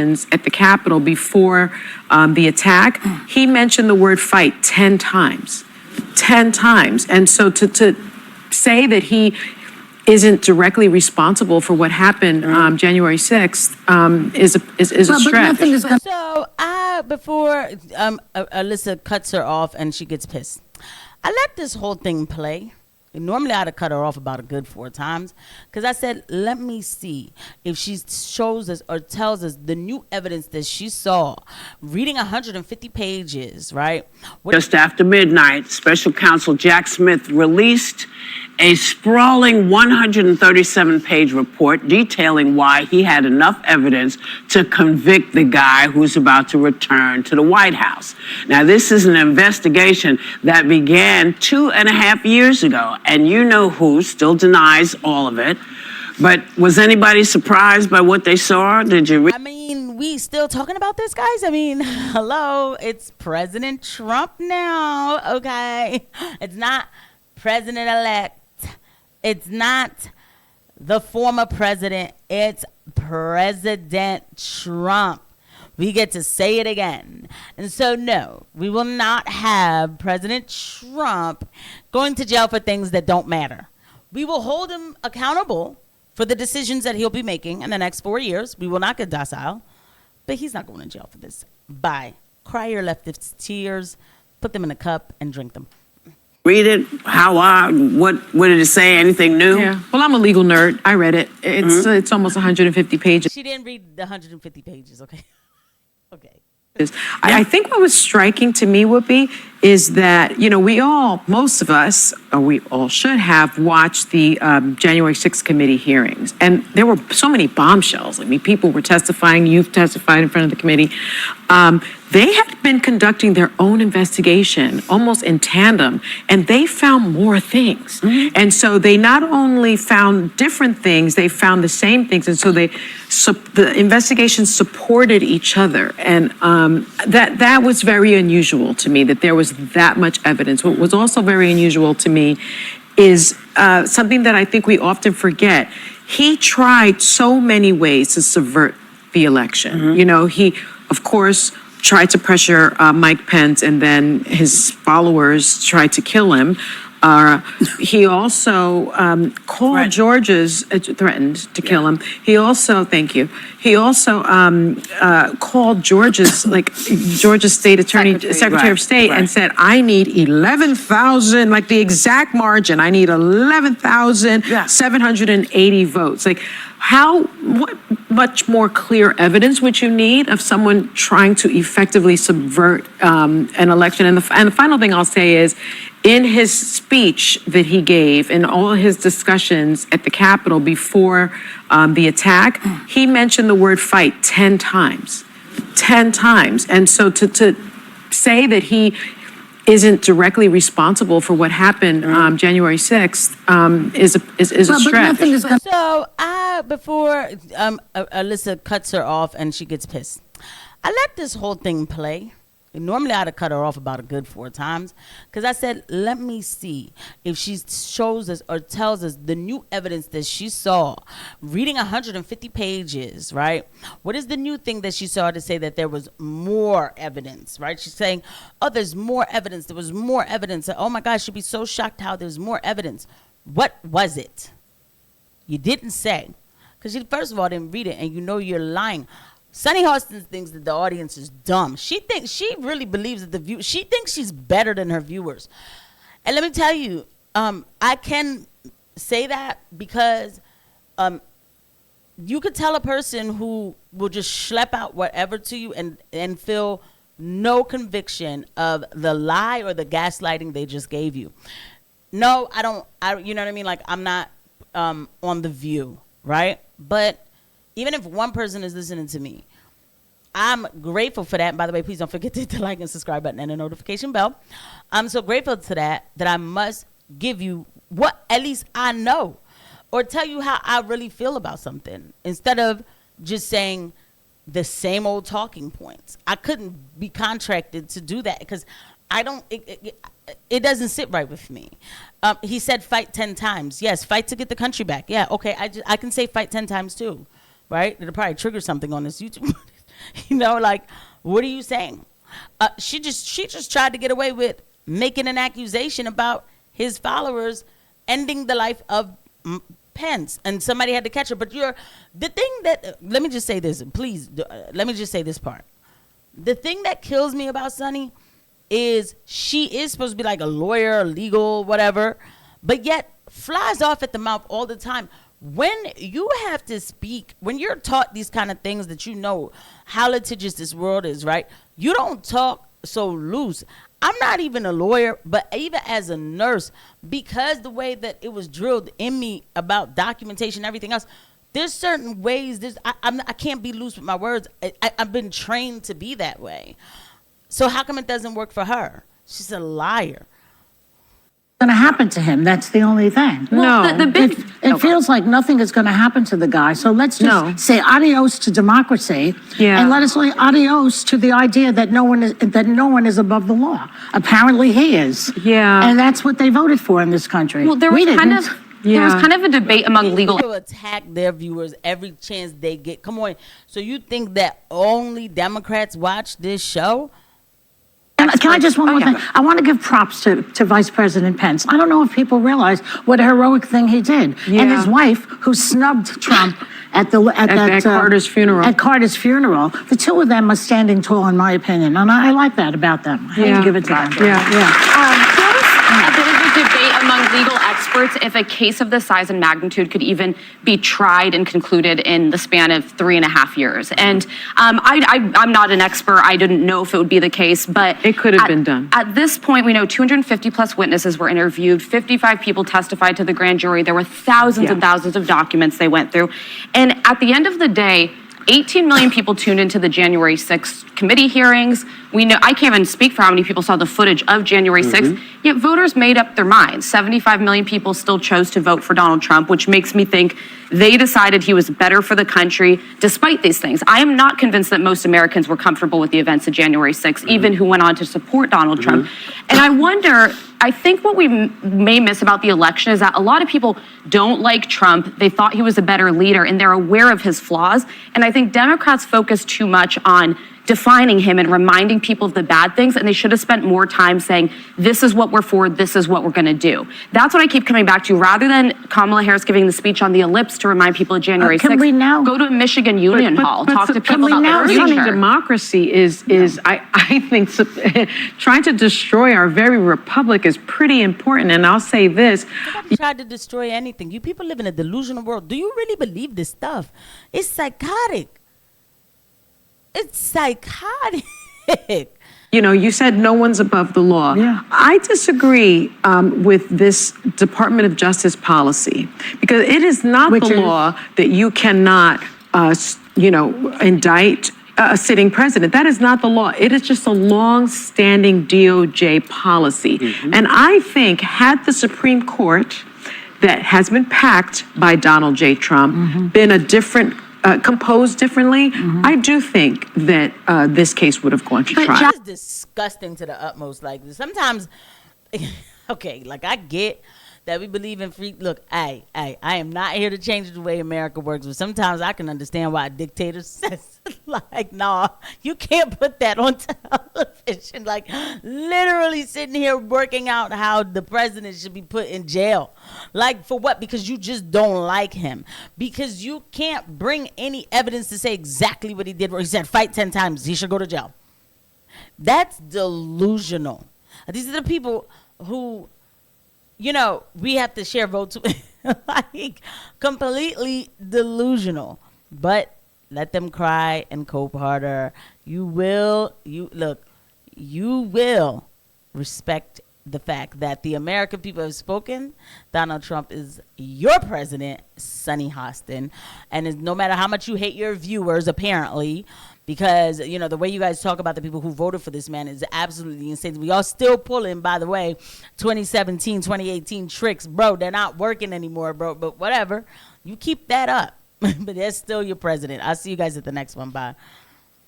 at the Capitol before the attack, he mentioned the word fight 10 times. 10 times. And so to say that he isn't directly responsible for what happened January 6th is a stretch. So before Alyssa cuts her off and she gets pissed, I let this whole thing play. Normally I'd have cut her off about a good 4 times because I said, let me see if she shows us or tells us the new evidence that she saw reading 150 pages, right? Just after midnight, Special Counsel Jack Smith released a sprawling 137-page report detailing why he had enough evidence to convict the guy who's about to return to the White House. Now, this is an investigation that began 2.5 years ago, and you know who still denies all of it. But was anybody surprised by what they saw? Did you I mean, we still talking about this, guys? I mean, hello, it's President Trump now, okay? It's not President-elect. It's not the former president. It's President Trump. We get to say it again. And so, no, we will not have President Trump going to jail for things that don't matter. We will hold him accountable for the decisions that he'll be making in the next 4 years. We will not get docile, but he's not going to jail for this. Bye. Cry your leftist tears, put them in a cup, and drink them. Read it? What did it say? Anything new? Yeah. Well, I'm a legal nerd. I read it. It's almost 150 pages. She didn't read the 150 pages, okay? Okay. I think what was striking to me, Whoopi, is that, most of us, or we all should have watched the January 6th committee hearings. And there were so many bombshells. I mean, people were testifying, you've testified in front of the committee. They had been conducting their own investigation almost in tandem, and they found more things. And so they not only found different things, they found the same things. And so the investigation supported each other. And that was very unusual to me, that there was that much evidence. What was also very unusual to me is something that I think we often forget. He tried so many ways to subvert the election. He, of course, tried to pressure Mike Pence, and then his followers tried to kill him. He also called Georgia's, threatened to kill him. He also, he also called Georgia's state secretary of state and said, I need 11,000, like the exact margin. I need 11,780 votes. Like, what much more clear evidence would you need of someone trying to effectively subvert an election? And the final thing I'll say is, in his speech that he gave, in all his discussions at the Capitol before the attack, he mentioned the word fight 10 times. 10 times. And so to say that he isn't directly responsible for what happened January 6th is a stretch. So before Alyssa cuts her off and she gets pissed, I let this whole thing play. Normally I'd have cut her off about a good 4 times because I said, let me see if she shows us or tells us the new evidence that she saw reading 150 pages, right? What is the new thing that she saw to say that there was more evidence, right? She's saying, oh, there's more evidence. There was more evidence. Oh my gosh, she'd be so shocked how there's more evidence. What was it? You didn't say, because you first of all didn't read it, and you're lying. Sunny Hostin thinks that the audience is dumb. She really believes that she thinks she's better than her viewers. And let me tell you, I can say that because you could tell a person who will just schlep out whatever to you and feel no conviction of the lie or the gaslighting they just gave you. No, I don't. You know what I mean? Like, I'm not on The View, right? But even if one person is listening to me, I'm grateful for that. And by the way, please don't forget to hit the like and subscribe button and the notification bell. I'm so grateful to that I must give you what at least I know, or tell you how I really feel about something, instead of just saying the same old talking points. I couldn't be contracted to do that because it doesn't sit right with me. He said fight 10 times. Yes, fight to get the country back. Yeah, okay, I can say fight 10 times too. Right? It'll probably trigger something on this YouTube. Like, what are you saying? She just tried to get away with making an accusation about his followers ending the life of Pence, and somebody had to catch her. But the thing that, let me just say this, please, let me just say this part. The thing that kills me about Sunny is she is supposed to be like a lawyer, legal, whatever, but yet flies off at the mouth all the time. When you have to speak, when you're taught these kind of things that you know how litigious this world is, right? You don't talk so loose. I'm not even a lawyer, but even as a nurse, because the way that it was drilled in me about documentation and everything else, there's certain ways, I can't be loose with my words. I've been trained to be that way. So how come it doesn't work for her? She's a liar. Going to happen to him. That's the only thing. No. It feels like nothing is going to happen to the guy. So let's just say adios to democracy, and let us say adios to the idea that no one is above the law. Apparently, he is. Yeah. And that's what they voted for in this country. Well, there was kind of a debate among legal. People attack their viewers every chance they get. Come on. So you think that only Democrats watch this show? Can I just one more thing? I want to give props to Vice President Pence. I don't know if people realize what a heroic thing he did. Yeah. And his wife, who snubbed Trump at Carter's funeral. At Carter's funeral, the two of them are standing tall, in my opinion, and I like that about them. I have to give it to them. There was a bit of a debate among legal experts if a case of this size and magnitude could even be tried and concluded in the span of 3.5 years. And I'm not an expert. I didn't know if it would be the case, but it could have been done. At this point, we know 250 plus witnesses were interviewed. 55 people testified to the grand jury. There were thousands and thousands of documents they went through. And at the end of the day, 18 million people tuned into the January 6th committee hearings. We know, I can't even speak for how many people saw the footage of January 6th, yet voters made up their minds. 75 million people still chose to vote for Donald Trump, which makes me think they decided he was better for the country despite these things. I am not convinced that most Americans were comfortable with the events of January 6th, even who went on to support Donald Trump. And I wonder, I think what we may miss about the election is that a lot of people don't like Trump. They thought he was a better leader, and they're aware of his flaws. And I think Democrats focus too much on defining him and reminding people of the bad things, and they should have spent more time saying, this is what we're for, this is what we're going to do. That's what I keep coming back to, rather than Kamala Harris giving the speech on the ellipse to remind people of January 6th. Go to a Michigan Union Hall, talk to people about the future. Democracy is I think, trying to destroy our very republic is pretty important. And I'll say this. Nobody tried to destroy anything. You people live in a delusional world. Do you really believe this stuff? It's psychotic. It's psychotic. You said no one's above the law. Yeah. I disagree with this Department of Justice policy, because it is not the law that you cannot, indict a sitting president. That is not the law. It is just a long-standing DOJ policy. And I think had the Supreme Court, that has been packed by Donald J. Trump, been a different composed differently, I do think that this case would have gone to trial. It's disgusting to the utmost. Like, sometimes, okay, like, I get that we believe in free. Look, I am not here to change the way America works, but sometimes I can understand why a dictator says, like, nah, you can't put that on television. Like, literally sitting here working out how the president should be put in jail. Like, for what? Because you just don't like him. Because you can't bring any evidence to say exactly what he did. He said, fight 10 times, he should go to jail. That's delusional. These are the people who, we have to share votes with. Like, completely delusional. But let them cry and cope harder. You will respect the fact that the American people have spoken. Donald Trump is your president, Sunny Hostin. And no matter how much you hate your viewers, apparently, because, the way you guys talk about the people who voted for this man is absolutely insane. We are still pulling, by the way, 2017, 2018 tricks. Bro, they're not working anymore, bro. But whatever. You keep that up. But that's still your president. I'll see you guys at the next one. Bye.